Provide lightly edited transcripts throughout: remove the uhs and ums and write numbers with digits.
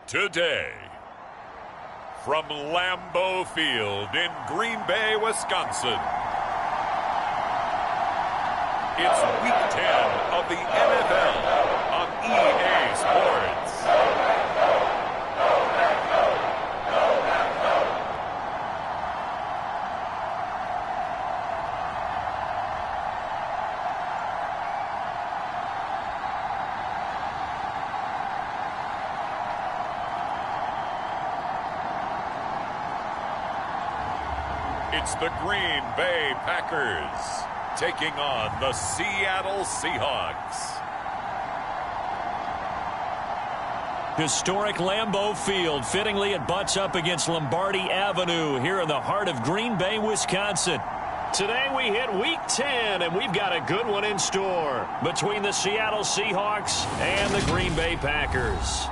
Today, from Lambeau Field in Green Bay, Wisconsin, it's Week 10 of the NFL on EA Sports. It's the Green Bay Packers taking on the Seattle Seahawks. Historic Lambeau Field. Fittingly, it butts up against Lombardi Avenue here in the heart of Green Bay, Wisconsin. Today we hit Week 10, and we've got a good one in store between the Seattle Seahawks and the Green Bay Packers.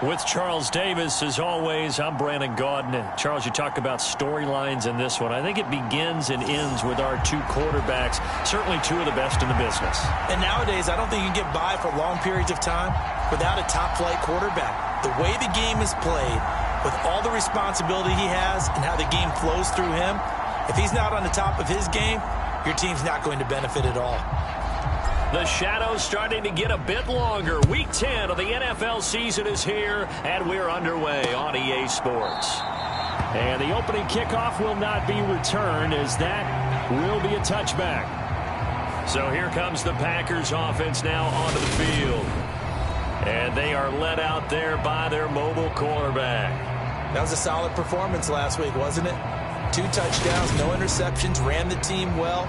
With Charles Davis, as always, I'm Brandon Gaudin. Charles, you talk about storylines in this one. I think it begins and ends with our two quarterbacks, certainly two of the best in the business. And nowadays, I don't think you can get by for long periods of time without a top-flight quarterback. The way the game is played, with all the responsibility he has and how the game flows through him, if he's not on the top of his game, your team's not going to benefit at all. The shadow's starting to get a bit longer. Week 10 of the NFL season is here, and we're underway on EA Sports. And the opening kickoff will not be returned, as that will be a touchback. So here comes the Packers offense now onto the field. And they are led out there by their mobile quarterback. That was a solid performance last week, wasn't it? 2 touchdowns, no interceptions, ran the team well.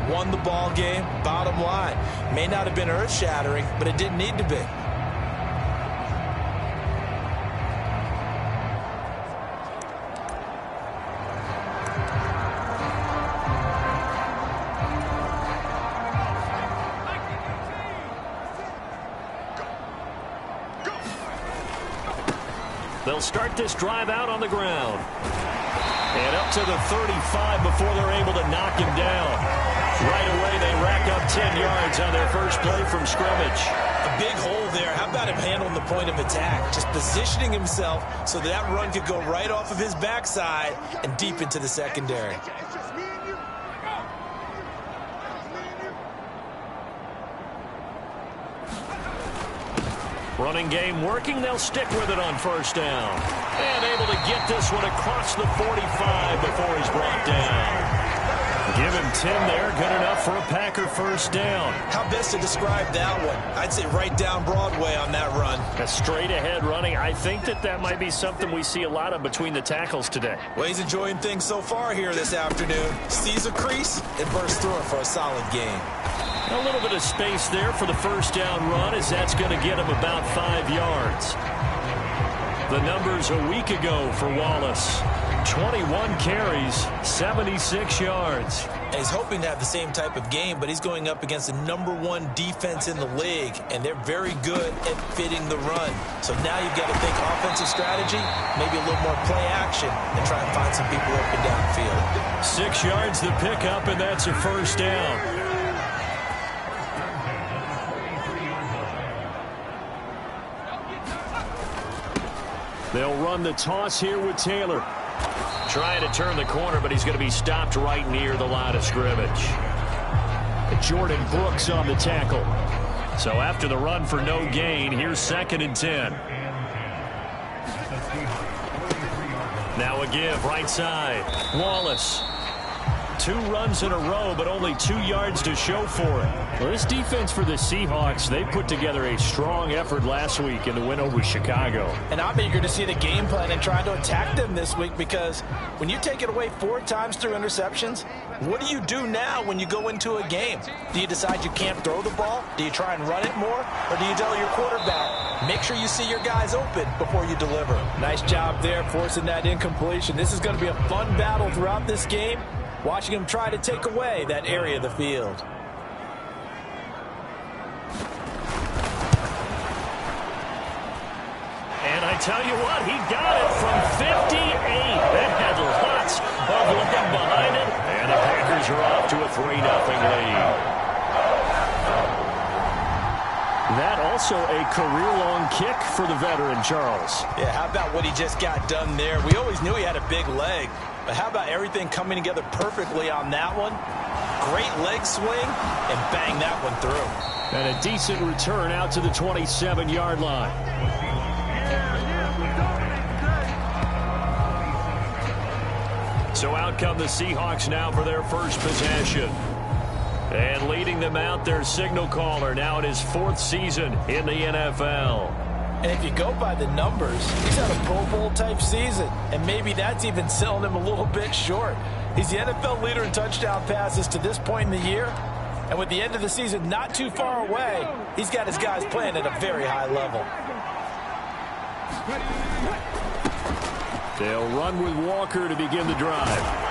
Won the ball game. Bottom line, may not have been earth-shattering, but it didn't need to be. They'll start this drive out on the ground. And up to the 35 before they're able to knock him down. Right away, they rack up 10 yards on their first play from scrimmage. A big hole there. How about him handling the point of attack? Just positioning himself so that run could go right off of his backside and deep into the secondary. Running game working. They'll stick with it on first down. And able to get this one across the 45 before he's brought down. Give him 10 there. Good enough for a Packer first down. How best to describe that one? I'd say right down Broadway on that run. A straight ahead running. I think that might be something we see a lot of between the tackles today. Well, he's enjoying things so far here this afternoon. Sees a crease and bursts through it for a solid gain. A little bit of space there for the first down run, as that's going to get him about 5 yards. The numbers a week ago for Wallace. 21 carries, 76 yards. And he's hoping to have the same type of game, but he's going up against the #1 defense in the league, and they're very good at fitting the run. So now you've got to think offensive strategy, maybe a little more play action, and try and find some people open downfield. 6 yards the pickup, and that's a first down. They'll run the toss here with Taylor. Trying to turn the corner, but he's going to be stopped right near the line of scrimmage. Jordan Brooks on the tackle. So after the run for no gain, here's 2nd and 10. Now a give right side. Wallace. 2 runs in a row, but only 2 yards to show for it. Well, this defense for the Seahawks, they put together a strong effort last week in the win over Chicago. And I'm eager to see the game plan and try to attack them this week, because when you take it away 4 times through interceptions, what do you do now when you go into a game? Do you decide you can't throw the ball? Do you try and run it more? Or do you tell your quarterback, make sure you see your guys open before you deliver? Nice job there forcing that incompletion. This is going to be a fun battle throughout this game. Watching him try to take away that area of the field. And I tell you what, he got it from 58. That had lots of looking behind it. And the Packers are off to a 3-0 lead. That also a career-long kick for the veteran, Charles. Yeah, how about what he just got done there? We always knew he had a big leg, but how about everything coming together perfectly on that one? Great leg swing, and bang that one through. And a decent return out to the 27-yard line. So out come the Seahawks now for their first possession. And leading them out, their signal caller, now in his 4th season in the NFL. And if you go by the numbers, he's had a Pro Bowl-type season. And maybe that's even selling him a little bit short. He's the NFL leader in touchdown passes to this point in the year. And with the end of the season not too far away, he's got his guys playing at a very high level. They'll run with Walker to begin the drive.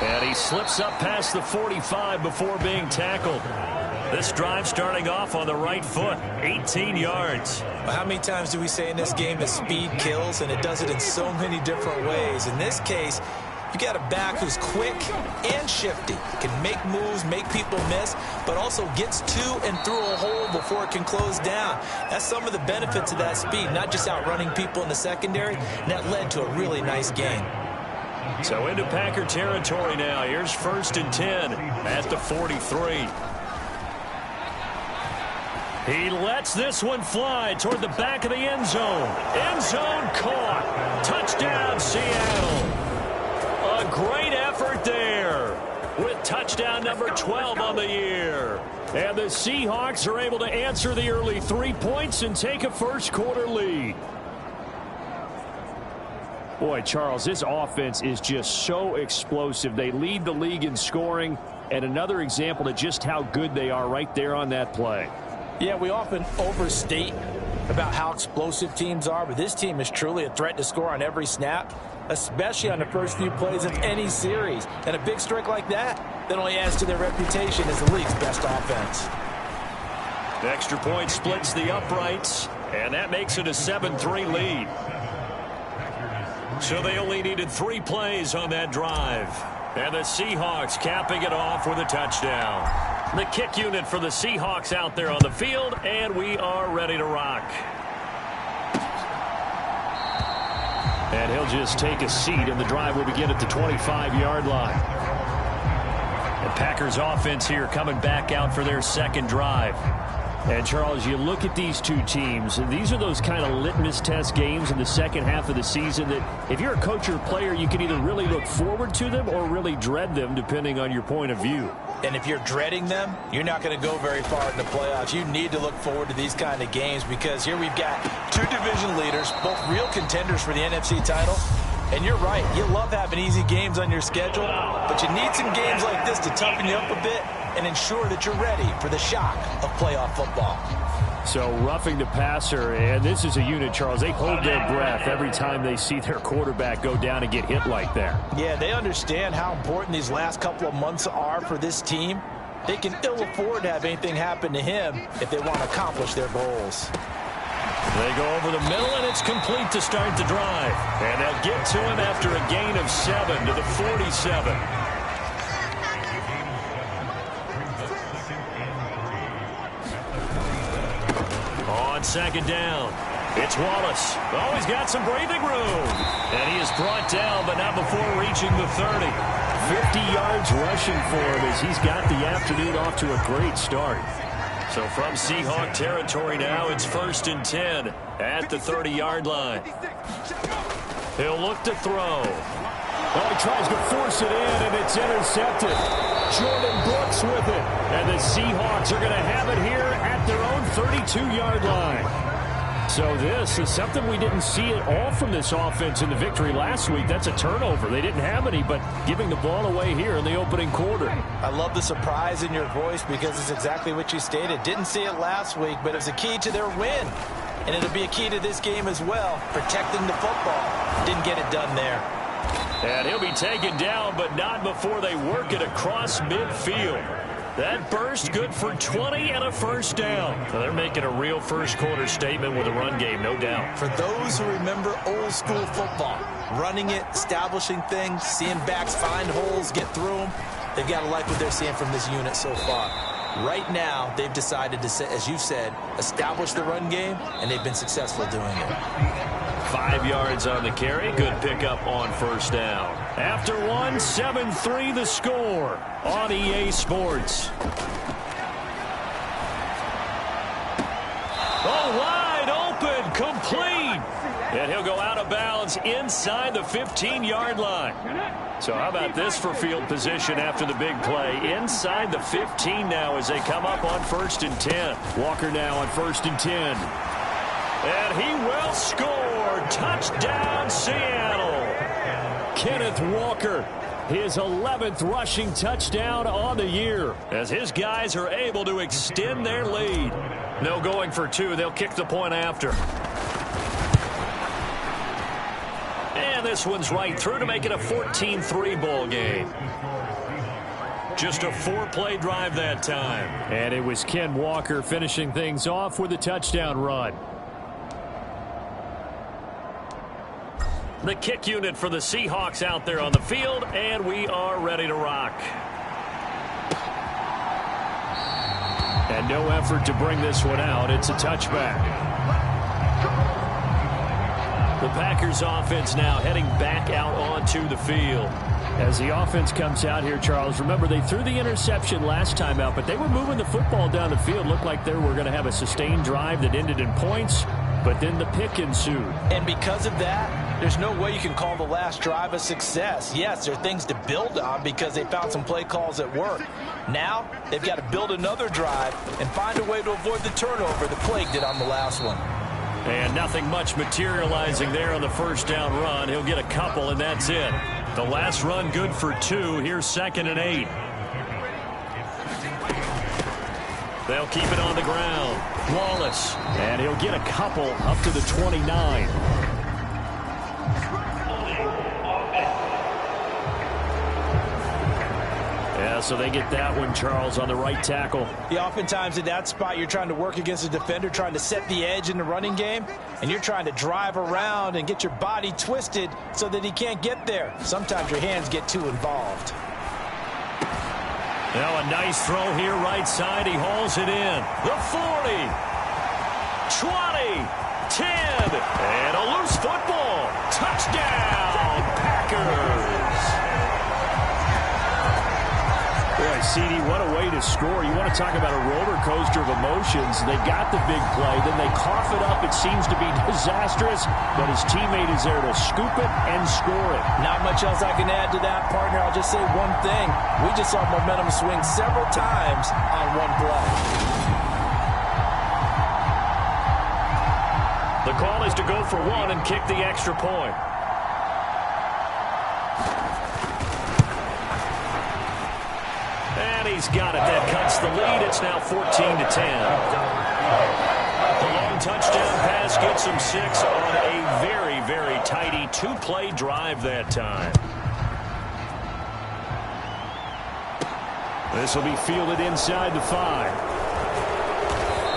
And he slips up past the 45 before being tackled. This drive starting off on the right foot, 18 yards. Well, how many times do we say in this game that speed kills, and it does it in so many different ways? In this case, you got a back who's quick and shifty, can make moves, make people miss, but also gets to and through a hole before it can close down. That's some of the benefits of that speed, not just outrunning people in the secondary, and that led to a really nice game. So into Packer territory now. Here's 1st and 10 at the 43. He lets this one fly toward the back of the end zone. End zone caught. Touchdown, Seattle. A great effort there with touchdown number 12 on the year. And the Seahawks are able to answer the early 3 points and take a first-quarter lead. Boy, Charles, this offense is just so explosive. They lead the league in scoring, and another example of just how good they are right there on that play. Yeah, we often overstate about how explosive teams are, but this team is truly a threat to score on every snap, especially on the first few plays of any series. And a big streak like that only adds to their reputation as the league's best offense. The extra point splits the uprights, and that makes it a 7-3 lead. So they only needed 3 plays on that drive. And the Seahawks capping it off with a touchdown. The kick unit for the Seahawks out there on the field, and we are ready to rock. And he'll just take a seat, and the drive will begin at the 25-yard line. The Packers offense here coming back out for their second drive. And, Charles, you look at these two teams, and these are those kind of litmus test games in the second half of the season that if you're a coach or a player, you can either really look forward to them or really dread them, depending on your point of view. And if you're dreading them, you're not going to go very far in the playoffs. You need to look forward to these kind of games because here we've got 2 division leaders, both real contenders for the NFC title. And you're right, you love having easy games on your schedule, but you need some games like this to toughen you up a bit and ensure that you're ready for the shock of playoff football. So roughing the passer, and this is a unit, Charles. They hold their breath every time they see their quarterback go down and get hit like that. Yeah, they understand how important these last couple of months are for this team. They can ill afford to have anything happen to him if they want to accomplish their goals. They go over the middle, and it's complete to start the drive. And they'll get to him after a gain of 7 to the 47. On second down, it's Wallace. Oh, he's got some breathing room. And he is brought down, but not before reaching the 30. 50 yards rushing for him as he's got the afternoon off to a great start. So from Seahawk territory now, it's 1st and 10 at the 30-yard line. He'll look to throw. Oh, he tries to force it in, and it's intercepted. Jordan Brooks with it. And the Seahawks are going to have it here at their own 32-yard line. So this is something we didn't see at all from this offense in the victory last week. That's a turnover. They didn't have any, but giving the ball away here in the opening quarter. I love the surprise in your voice because it's exactly what you stated. Didn't see it last week, but it was a key to their win. And it'll be a key to this game as well, protecting the football. Didn't get it done there. And he'll be taken down, but not before they work it across midfield. That burst good for 20 and a first down. So they're making a real first quarter statement with a run game, no doubt. For those who remember old school football, running it, establishing things, seeing backs find holes, get through them, they've got to like what they're seeing from this unit so far. Right now, they've decided to, as you said, establish the run game, and they've been successful doing it. 5 yards on the carry. Good pickup on first down. After one, 7-3 the score on EA Sports. Oh, wide open, complete. And he'll go out of bounds inside the 15-yard line. So how about this for field position after the big play? Inside the 15 now as they come up on 1st and 10. Walker now on 1st and 10. And he will score. Touchdown, Seattle. Kenneth Walker, his 11th rushing touchdown on the year, as his guys are able to extend their lead. No going for two. They'll kick the point after. And this one's right through to make it a 14-3 ball game. Just a 4-play drive that time. And it was Ken Walker finishing things off with a touchdown run. The kick unit for the Seahawks out there on the field, and we are ready to rock. And no effort to bring this one out. It's a touchback. The Packers offense now heading back out onto the field. As the offense comes out here, Charles, remember they threw the interception last time out, but they were moving the football down the field. Looked like they were going to have a sustained drive that ended in points, but then the pick ensued. And because of that, there's no way you can call the last drive a success. Yes, there are things to build on because they found some play calls that work. Now, they've got to build another drive and find a way to avoid the turnover that plagued it on the last one. And nothing much materializing there on the first down run. He'll get a couple, and that's it. The last run good for 2. Here's 2nd and 8. They'll keep it on the ground. Wallace. And he'll get a couple up to the 29. Yeah, so they get that one, Charles, on the right tackle. Yeah, oftentimes in that spot, you're trying to work against a defender, trying to set the edge in the running game, and you're trying to drive around and get your body twisted so that he can't get there. Sometimes your hands get too involved. Now a nice throw here right side. He hauls it in. The 40, 20, 10, and a loose football. Touchdown, Packers. Boy, CD, what a way to score. You want to talk about a roller coaster of emotions. They got the big play, then they cough it up. It seems to be disastrous, but his teammate is there to scoop it and score it. Not much else I can add to that, partner. I'll just say one thing. We just saw momentum swing several times on one play. The call is to go for one and kick the extra point. And he's got it. That cuts the lead. It's now 14-10. The long touchdown pass gets him 6 on a very, very tidy 2-play drive that time. This will be fielded inside the 5.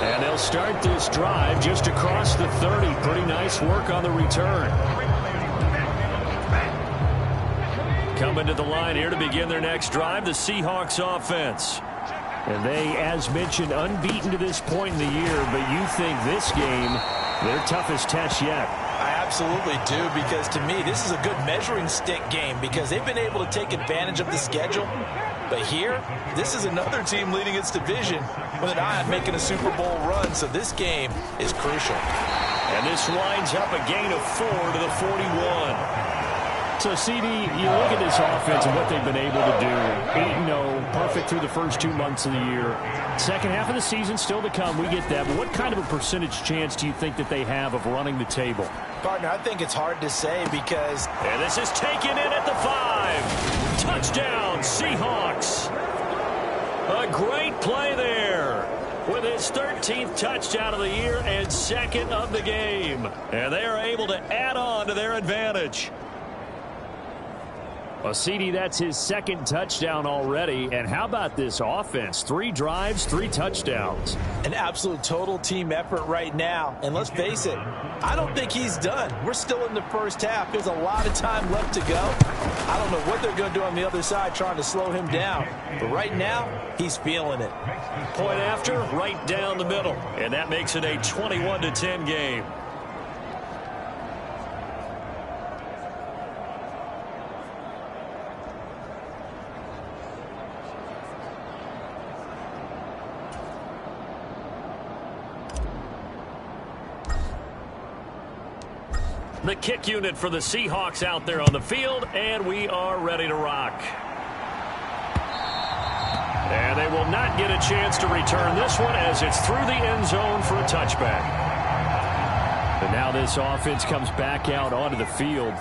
And they'll start this drive just across the 30. Pretty nice work on the return. Coming to the line here to begin their next drive, the Seahawks offense. And they, as mentioned, unbeaten to this point in the year, but you think this game, their toughest test yet. I absolutely do, because to me, this is a good measuring stick game because they've been able to take advantage of the schedule. But here, this is another team leading its division with an eye on making a Super Bowl run, so this game is crucial. And this winds up a gain of 4 to the 41. So, CD, you look at this offense and what they've been able to do. 8-0, perfect through the first 2 months of the year. Second half of the season still to come. We get that. But what kind of a percentage chance do you think that they have of running the table? Partner, I think it's hard to say because... And this is taken in at the 5. Touchdown, Seahawks. A great play there with his 13th touchdown of the year and 2nd of the game. And they are able to add on to their advantage. Well, CD, that's his second touchdown already. And how about this offense? 3 drives, 3 touchdowns. An absolute total team effort right now. And let's face it, I don't think he's done. We're still in the first half. There's a lot of time left to go. I don't know what they're going to do on the other side trying to slow him down. But right now, he's feeling it. Point after, right down the middle. And that makes it a 21-10 game. The kick unit for the Seahawks out there on the field, and we are ready to rock. And they will not get a chance to return this one as it's through the end zone for a touchback. And now this offense comes back out onto the field.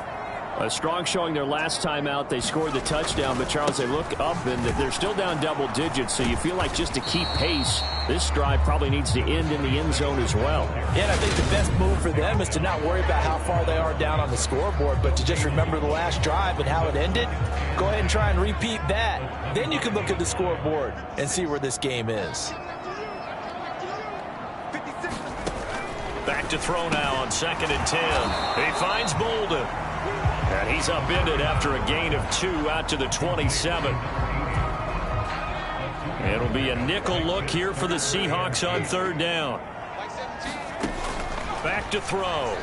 A strong showing their last time out. They scored the touchdown, but Charles, they look up and they're still down double digits, so you feel like just to keep pace, this drive probably needs to end in the end zone as well. Yeah, and I think the best move for them is to not worry about how far they are down on the scoreboard, but to just remember the last drive and how it ended. Go ahead and try and repeat that. Then you can look at the scoreboard and see where this game is. Back to throw now on 2nd and 10. He finds Bolden. And he's upended after a gain of 2 out to the 27. It'll be a nickel look here for the Seahawks on 3rd down. Back to throw.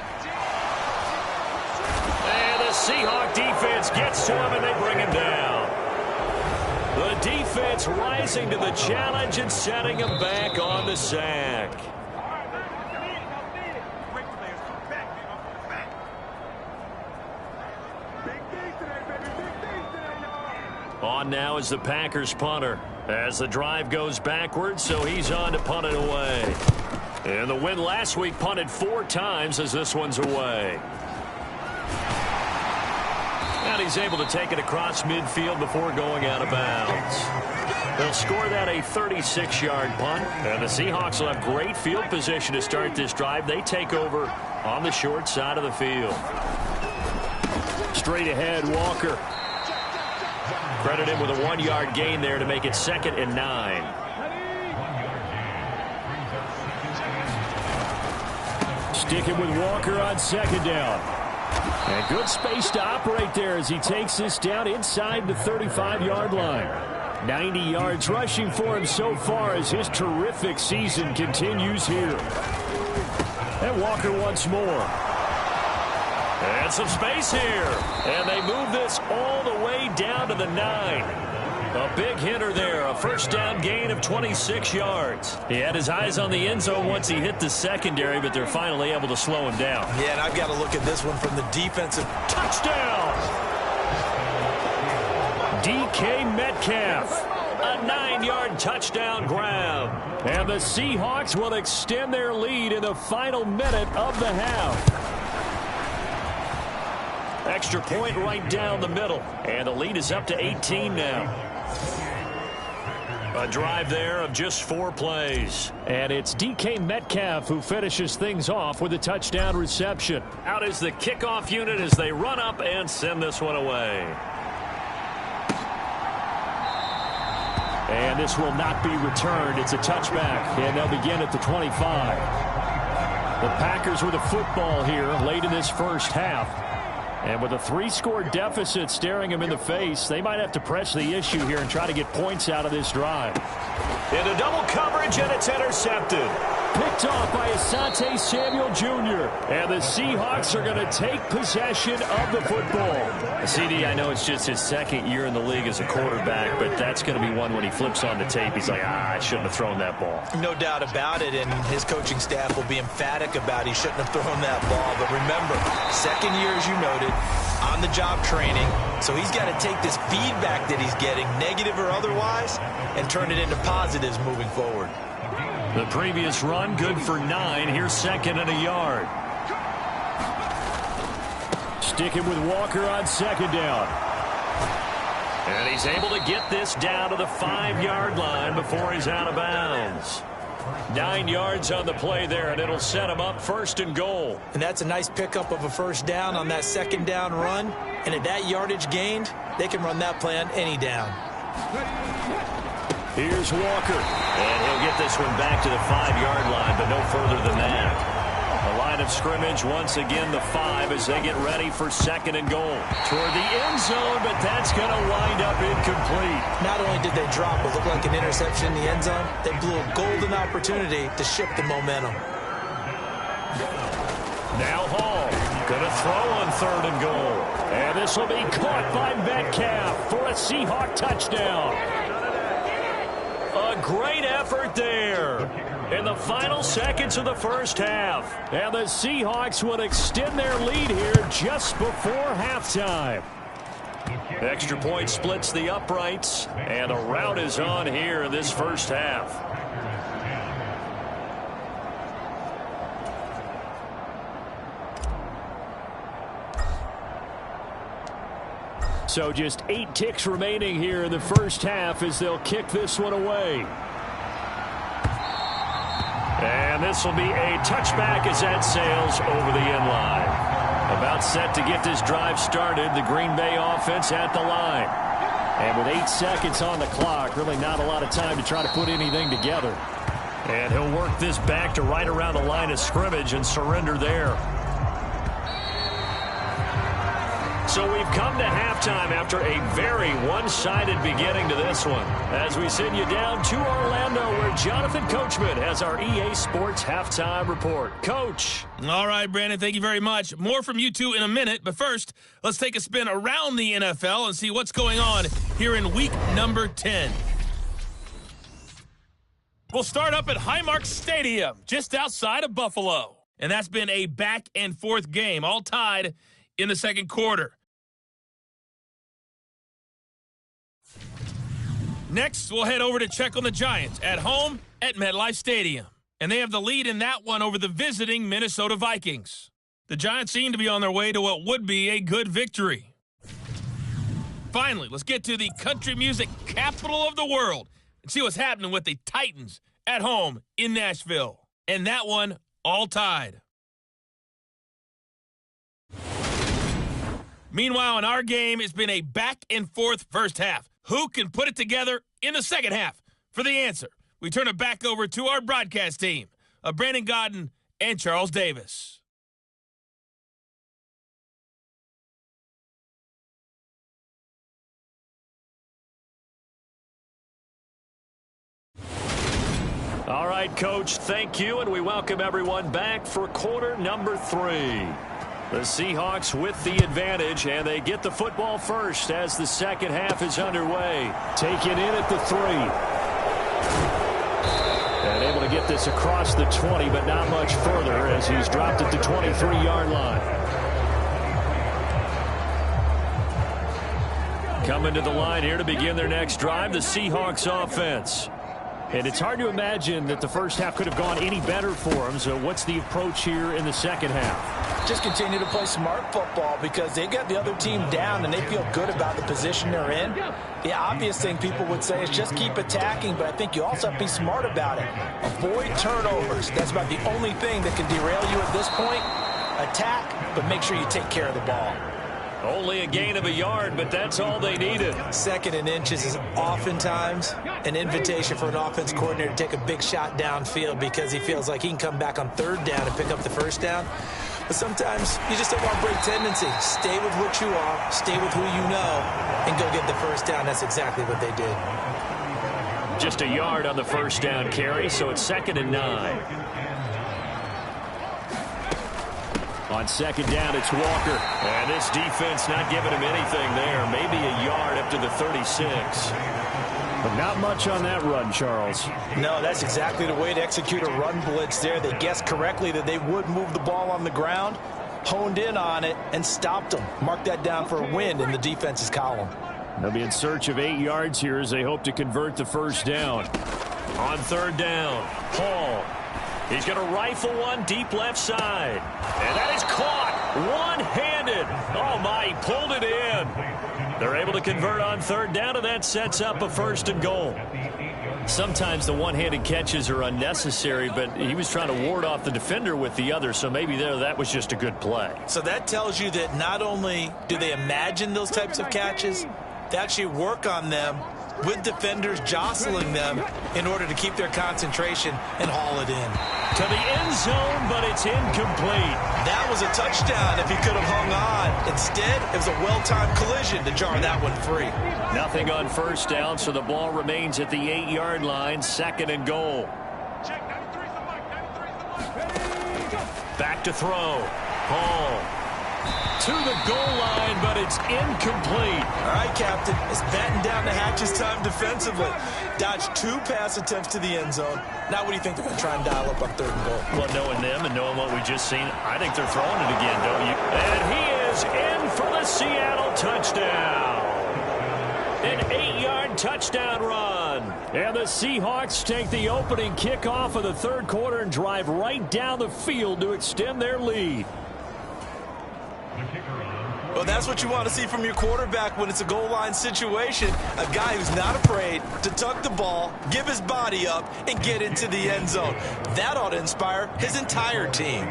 And the Seahawk defense gets to him and they bring him down. The defense rising to the challenge and setting him back on the sack. On now is the Packers punter as the drive goes backwards, so he's on to punt it away. And the win last week punted 4 times as this one's away. And he's able to take it across midfield before going out of bounds. They'll score that a 36-yard punt, and the Seahawks will have great field position to start this drive. They take over on the short side of the field. Straight ahead, Walker. Credit him with a 1-yard gain there to make it 2nd and 9. Sticking with Walker on 2nd down. And good space to operate there as he takes this down inside the 35-yard line. 90 yards rushing for him so far as his terrific season continues here. And Walker once more. And some space here. And they move this all the way down to the 9. A big hitter there. A 1st down gain of 26 yards. He had his eyes on the end zone once he hit the secondary, but they're finally able to slow him down. Yeah, and I've got to look at this one from the defensive. Touchdown! DK Metcalf. A 9-yard touchdown grab. And the Seahawks will extend their lead in the final minute of the half. Extra point right down the middle. And the lead is up to 18 now. A drive there of just 4 plays. And it's DK Metcalf who finishes things off with a touchdown reception. Out is the kickoff unit as they run up and send this one away. And this will not be returned. It's a touchback. And they'll begin at the 25. The Packers with a football here late in this first half. And with a 3-score deficit staring him in the face, they might have to press the issue here and try to get points out of this drive. Into double coverage, and it's intercepted. Picked off by Asante Samuel Jr. And the Seahawks are going to take possession of the football. CD, I know it's just his 2nd year in the league as a quarterback, but that's going to be one when he flips on the tape. He's like, I shouldn't have thrown that ball. No doubt about it, and his coaching staff will be emphatic about he shouldn't have thrown that ball. But remember, 2nd year, as you noted, on-the-job training. So he's got to take this feedback that he's getting, negative or otherwise, and turn it into positives moving forward. The previous run, good for 9. Here's 2nd and a yard. Sticking with Walker on 2nd down. And he's able to get this down to the 5-yard line before he's out of bounds. 9 yards on the play there, and it'll set them up 1st and goal. And that's a nice pickup of a first down on that second down run. And at that yardage gained, they can run that play on any down. Here's Walker, and he'll get this one back to the 5-yard line, but no further than that. The line of scrimmage, once again, the 5 as they get ready for 2nd and goal. Toward the end zone, but that's going to wind up incomplete. Not only did they drop what looked like an interception in the end zone, they blew a golden opportunity to shift the momentum. Now Hall, going to throw on 3rd and goal. And this will be caught by Metcalf for a Seahawk touchdown. A great effort there in the final seconds of the first half. And the Seahawks will extend their lead here just before halftime. Extra point splits the uprights, and a rout is on here in this first half. So just 8 ticks remaining here in the first half as they'll kick this one away. And this will be a touchback as that sails over the end line. About set to get this drive started, the Green Bay offense at the line. And with 8 seconds on the clock, really not a lot of time to try to put anything together. And he'll work this back to right around the line of scrimmage and surrender there. So we've come to halftime after a very one-sided beginning to this one. As we send you down to Orlando, where Jonathan Coachman has our EA Sports Halftime Report. Coach. All right, Brandon, thank you very much. More from you two in a minute, but first, let's take a spin around the NFL and see what's going on here in week number 10. We'll start up at Highmark Stadium, just outside of Buffalo. And that's been a back-and-forth game, all tied in the second quarter. Next, we'll head over to check on the Giants at home at MetLife Stadium. And they have the lead in that one over the visiting Minnesota Vikings. The Giants seem to be on their way to what would be a good victory. Finally, let's get to the country music capital of the world and see what's happening with the Titans at home in Nashville. And that one all tied. Meanwhile, in our game, it's been a back-and-forth first half. Who can put it together in the second half? For the answer, we turn it back over to our broadcast team of Brandon Godden and Charles Davis. All right, Coach, thank you, and we welcome everyone back for quarter number 3. The Seahawks with the advantage, and they get the football first as the second half is underway. Taken in at the 3. And able to get this across the 20, but not much further as he's dropped at the 23-yard line. Coming to the line here to begin their next drive, the Seahawks offense. And it's hard to imagine that the first half could have gone any better for them. So what's the approach here in the second half? Just continue to play smart football because they got the other team down and they feel good about the position they're in. The obvious thing people would say is just keep attacking, but I think you also have to be smart about it. Avoid turnovers. That's about the only thing that can derail you at this point. Attack, but make sure you take care of the ball. Only a gain of a yard, but that's all they needed. 2nd and inches is oftentimes an invitation for an offense coordinator to take a big shot downfield because he feels like he can come back on 3rd down and pick up the 1st down. But sometimes you just don't want to break tendency. Stay with what you are, stay with who you know, and go get the 1st down. That's exactly what they did. Just a yard on the 1st down carry, so it's 2nd and 9. On 2nd down, it's Walker. And this defense not giving him anything there. Maybe a yard up to the 36. But not much on that run, Charles. No, that's exactly the way to execute a run blitz there. They guessed correctly that they would move the ball on the ground, honed in on it, and stopped them. Mark that down for a win in the defense's column. They'll be in search of 8 yards here as they hope to convert the 1st down. On 3rd down, Paul. He's going to rifle one deep left side. And that is caught one-handed. Oh, my, he pulled it in. They're able to convert on 3rd down, and that sets up a 1st and goal. Sometimes the one-handed catches are unnecessary, but he was trying to ward off the defender with the other, so maybe that was just a good play. So that tells you that not only do they imagine those types of catches, they actually work on them with defenders jostling them in order to keep their concentration and haul it in. To the end zone, but it's incomplete. That was a touchdown if he could have hung on. Instead, it was a well-timed collision to jar that one free. Nothing on first down, so the ball remains at the 8-yard line, 2nd and goal. Back to throw. Hall. To the goal line, but it's incomplete. All right, Captain. It's batten down the hatches time defensively. Dodged 2 pass attempts to the end zone. Now what do you think they're going to try and dial up on 3rd and goal? Well, knowing them and knowing what we just seen, I think they're throwing it again, don't you? And he is in for the Seattle touchdown. An 8-yard touchdown run. And the Seahawks take the opening kickoff of the 3rd quarter and drive right down the field to extend their lead. Well, that's what you want to see from your quarterback when it's a goal line situation. A guy who's not afraid to tuck the ball, give his body up, and get into the end zone. That ought to inspire his entire team.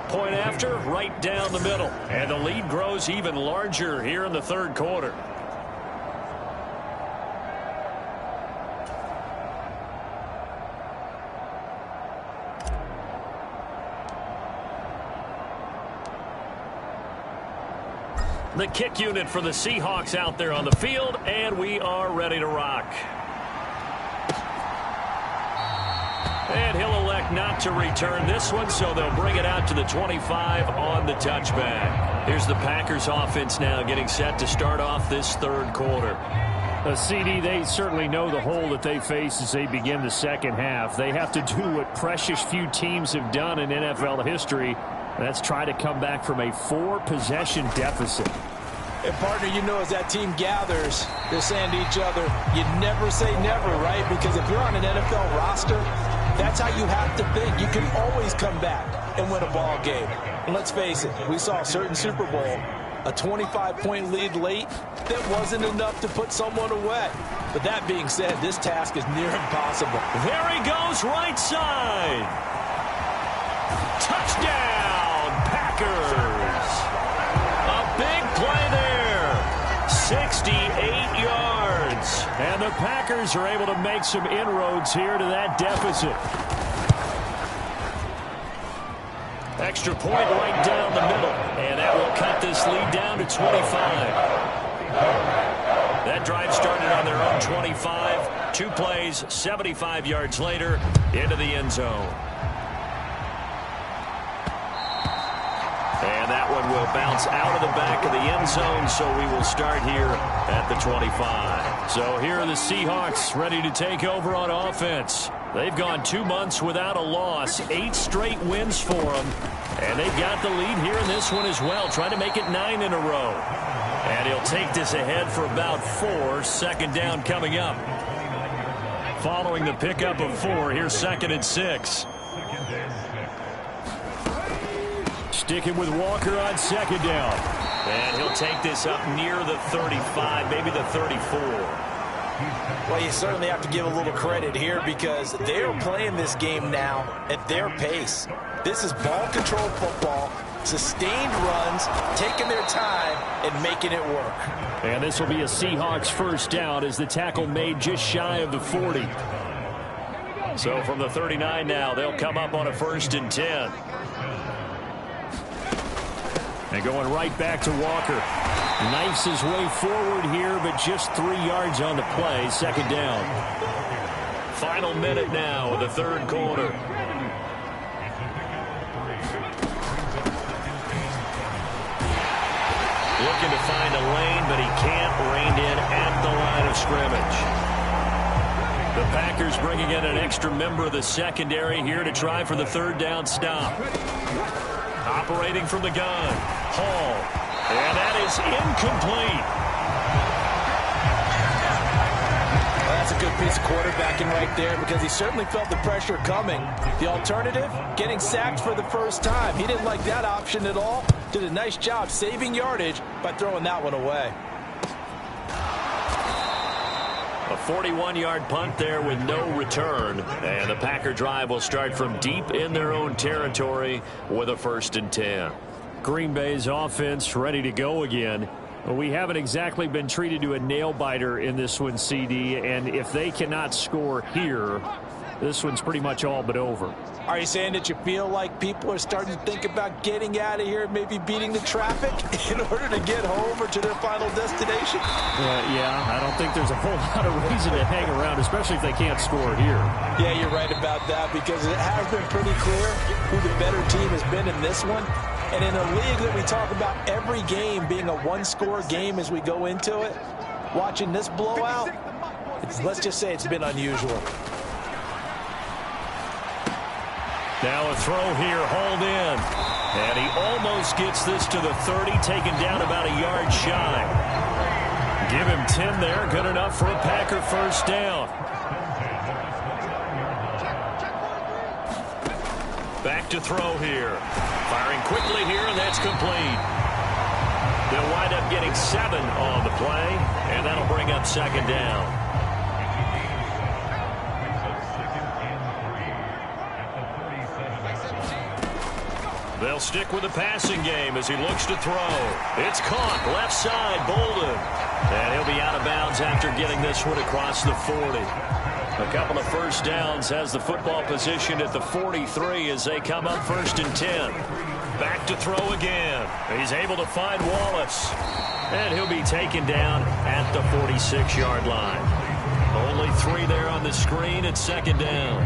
Point after, right down the middle. And the lead grows even larger here in the 3rd quarter. The kick unit for the Seahawks out there on the field, and we are ready to rock. And he'll elect not to return this one, so they'll bring it out to the 25 on the touchback. Here's the Packers offense now getting set to start off this 3rd quarter. CD, they certainly know the hole that they face as they begin the 2nd half. They have to do what precious few teams have done in NFL history. That's try to come back from a 4-possession deficit. And, partner, you know, as that team gathers, they're saying to each other, you never say never, right? Because if you're on an NFL roster, that's how you have to think. You can always come back and win a ball game. And let's face it, we saw a certain Super Bowl, a 25-point lead late that wasn't enough to put someone away. But that being said, this task is near impossible. There he goes, right side. Touchdown, Packers. A big play there. 68 yards. And the Packers are able to make some inroads here to that deficit. Extra point right down the middle. And that will cut this lead down to 25. That drive started on their own 25. 2 plays, 75 yards later, into the end zone. And that one will bounce out of the back of the end zone, so we will start here at the 25. So here are the Seahawks ready to take over on offense. They've gone 2 months without a loss, 8 straight wins for them. And they've got the lead here in this one as well, trying to make it 9 in a row. And he'll take this ahead for about 4, 2nd down coming up. Following the pickup of 4, here's 2nd and 6. Sticking with Walker on 2nd down. And he'll take this up near the 35, maybe the 34. Well, you certainly have to give a little credit here because they're playing this game now at their pace. This is ball control football, sustained runs, taking their time and making it work. And this will be a Seahawks 1st down as the tackle made just shy of the 40. So from the 39 now, they'll come up on a 1st and 10. And going right back to Walker. Knifes his way forward here, but just 3 yards on the play. 2nd down. Final minute now of the 3rd quarter. Looking to find a lane, but he can't. Reined in at the line of scrimmage. The Packers bringing in an extra member of the secondary here to try for the 3rd down stop. Operating from the gun, Hall. And that is incomplete. Well, that's a good piece of quarterbacking right there because he certainly felt the pressure coming. The alternative, getting sacked for the 1st time. He didn't like that option at all. Did a nice job saving yardage by throwing that one away. A 41-yard punt there with no return. And the Packer drive will start from deep in their own territory with a 1st and 10. Green Bay's offense ready to go again. We haven't exactly been treated to a nail-biter in this one, CD, and if they cannot score here, this one's pretty much all but over. Are you saying that you feel like people are starting to think about getting out of here and maybe beating the traffic in order to get home or to their final destination? Yeah, I don't think there's a whole lot of reason to hang around, especially if they can't score here. Yeah, you're right about that, because it has been pretty clear who the better team has been in this one. And in a league that we talk about every game being a one-score game as we go into it, watching this blowout, let's just say it's been unusual. Now a throw here, hauled in. And he almost gets this to the 30, taken down about a yard shy. Give him 10 there, good enough for a Packer 1st down. Back to throw here. Firing quickly here, and that's complete. They'll wind up getting 7 on the play, and that'll bring up 2nd down. They'll stick with the passing game as he looks to throw. It's caught, left side, Bolden. And he'll be out of bounds after getting this one across the 40. A couple of 1st downs, has the football position at the 43 as they come up 1st and 10. Back to throw again. He's able to find Wallace. And he'll be taken down at the 46-yard line. Only 3 there on the screen at 2nd down.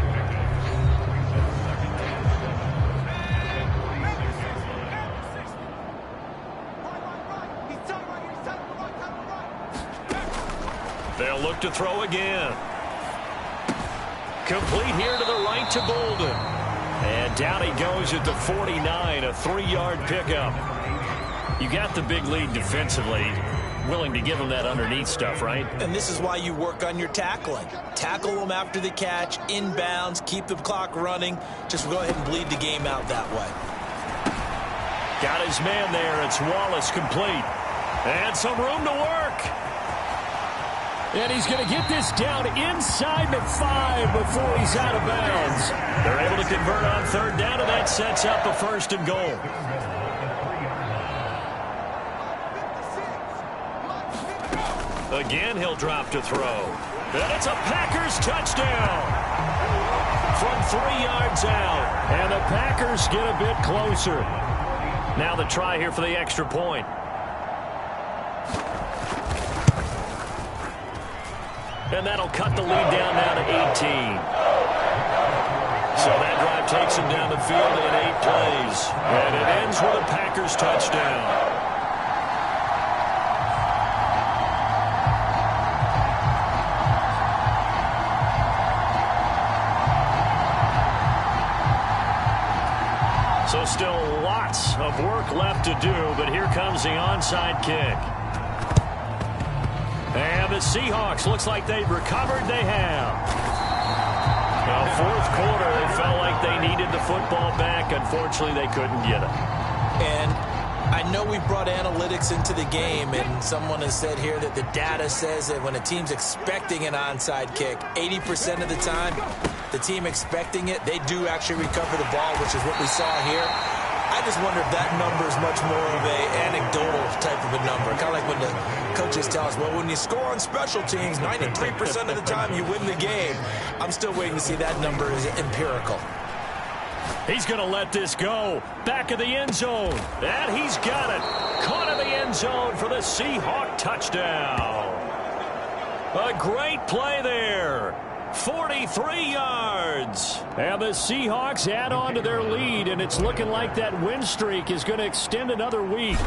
They'll look to throw again. Complete here to the right to Bolden. And down he goes at the 49, a 3-yard pickup. You got the big lead defensively. Willing to give them that underneath stuff, right? And this is why you work on your tackling. Tackle them after the catch, inbounds, keep the clock running. Just go ahead and bleed the game out that way. Got his man there. It's Wallace complete. And some room to work. And he's going to get this down inside the 5 before he's out of bounds. They're able to convert on 3rd down, and that sets up a 1st and goal. Again, he'll drop to throw. And it's a Packers touchdown from 3 yards out. And the Packers get a bit closer. Now the try here for the extra point. And that'll cut the lead down now to 18. So that drive takes him down the field in 8 plays. And it ends with a Packers touchdown. So still lots of work left to do, but here comes the onside kick. And the Seahawks, looks like they've recovered. They have. Now, 4th quarter, they felt like they needed the football back. Unfortunately, they couldn't get it. And I know we brought analytics into the game, and someone has said here that the data says that when a team's expecting an onside kick, 80% of the time, the team expecting it, they do actually recover the ball, which is what we saw here. I just wonder if that number is much more of a anecdotal type of a number. Kind of like when the coaches tell us, well, when you score on special teams, 93% of the time you win the game. I'm still waiting to see that number is empirical. He's going to let this go. Back of the end zone. And he's got it. Caught in the end zone for the Seahawk touchdown. A great play there. 43 yards. And the Seahawks add on to their lead, and it's looking like that win streak is going to extend another week.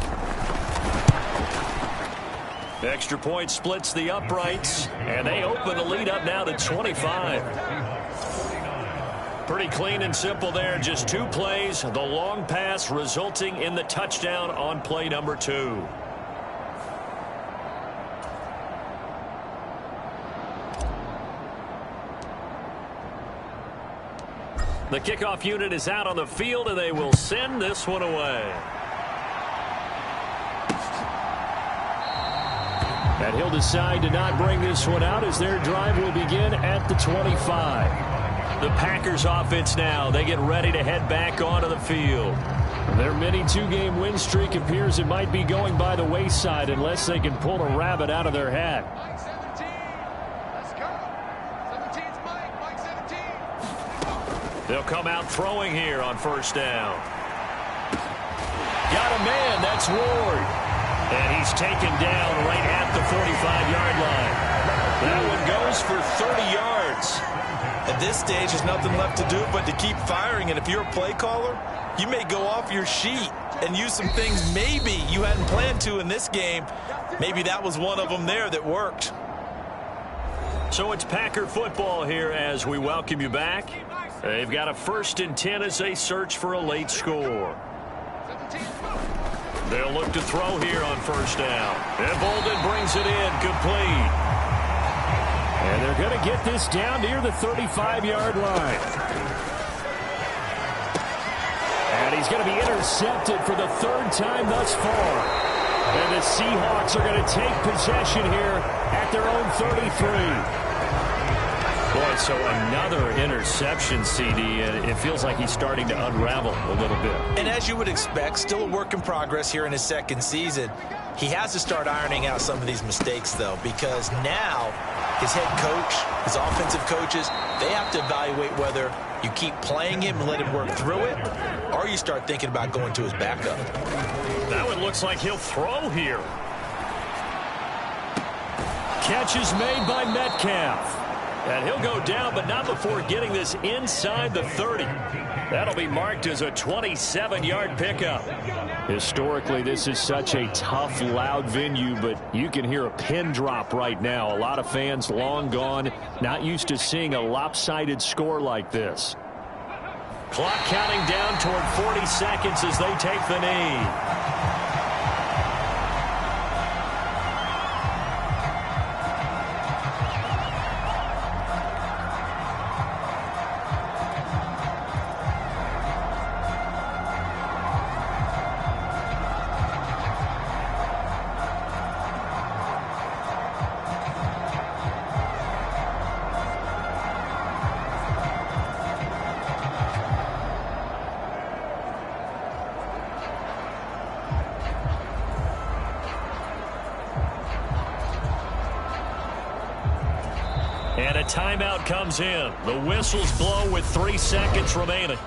Extra point splits the uprights, and they open the lead up now to 25. Pretty clean and simple there. Just 2 plays. The long pass resulting in the touchdown on play number 2. The kickoff unit is out on the field, and they will send this one away. And he'll decide to not bring this one out as their drive will begin at the 25. The Packers offense now. They get ready to head back onto the field. Their mini two-game win streak appears it might be going by the wayside unless they can pull a rabbit out of their hat. They'll come out throwing here on first down. Got a man. That's Ward. And he's taken down right at the 45-yard line. That one goes for 30 yards. At this stage, there's nothing left to do but to keep firing. And if you're a play caller, you may go off your sheet and use some things maybe you hadn't planned to in this game. Maybe that was one of them there that worked. So it's Packer football here as we welcome you back. They've got a 1st and 10 as they search for a late score. They'll look to throw here on first down. And Bolden brings it in, complete. And they're going to get this down near the 35-yard line. And he's going to be intercepted for the 3rd time thus far. And the Seahawks are going to take possession here at their own 33. Boy, so another interception, CD, and it feels like he's starting to unravel a little bit. And as you would expect, still a work in progress here in his 2nd season. He has to start ironing out some of these mistakes, though, because now his head coach, his offensive coaches, they have to evaluate whether you keep playing him and let him work through it, or you start thinking about going to his backup. That one looks like he'll throw here. Catch is made by Metcalf. And he'll go down, but not before getting this inside the 30. That'll be marked as a 27-yard pickup. Historically, this is such a tough, loud venue, but you can hear a pin drop right now. A lot of fans long gone, not used to seeing a lopsided score like this. Clock counting down toward 40 seconds as they take the knee. And a timeout comes in. The whistles blow with 3 seconds remaining.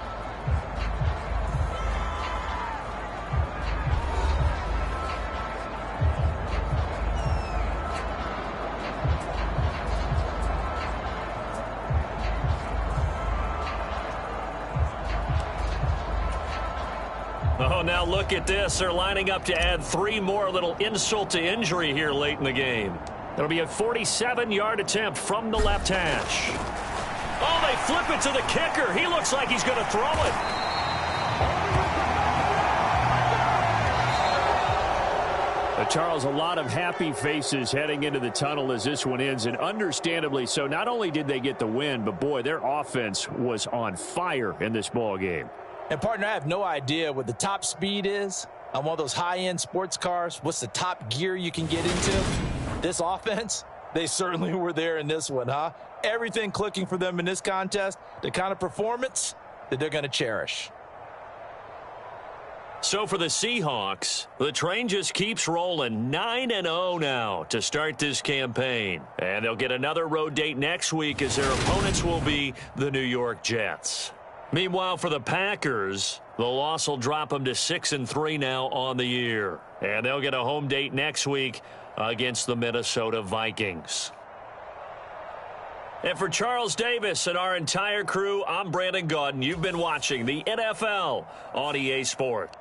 Oh, now look at this. They're lining up to add 3 more, little insult to injury here late in the game. It'll be a 47-yard attempt from the left hash. Oh, they flip it to the kicker. He looks like he's going to throw it. Charles, a lot of happy faces heading into the tunnel as this one ends, and understandably so. Not only did they get the win, but, boy, their offense was on fire in this ball game. And, partner, I have no idea what the top speed is on one of those high-end sports cars. What's the top gear you can get into? This offense, they certainly were there in this one, huh? Everything clicking for them in this contest, the kind of performance that they're going to cherish. So for the Seahawks, the train just keeps rolling. 9-0 now to start this campaign. And they'll get another road date next week as their opponents will be the New York Jets. Meanwhile, for the Packers, the loss will drop them to 6-3 now on the year. And they'll get a home date next week against the Minnesota Vikings. And for Charles Davis and our entire crew, I'm Brandon Gaudin. You've been watching the NFL on EA Sports.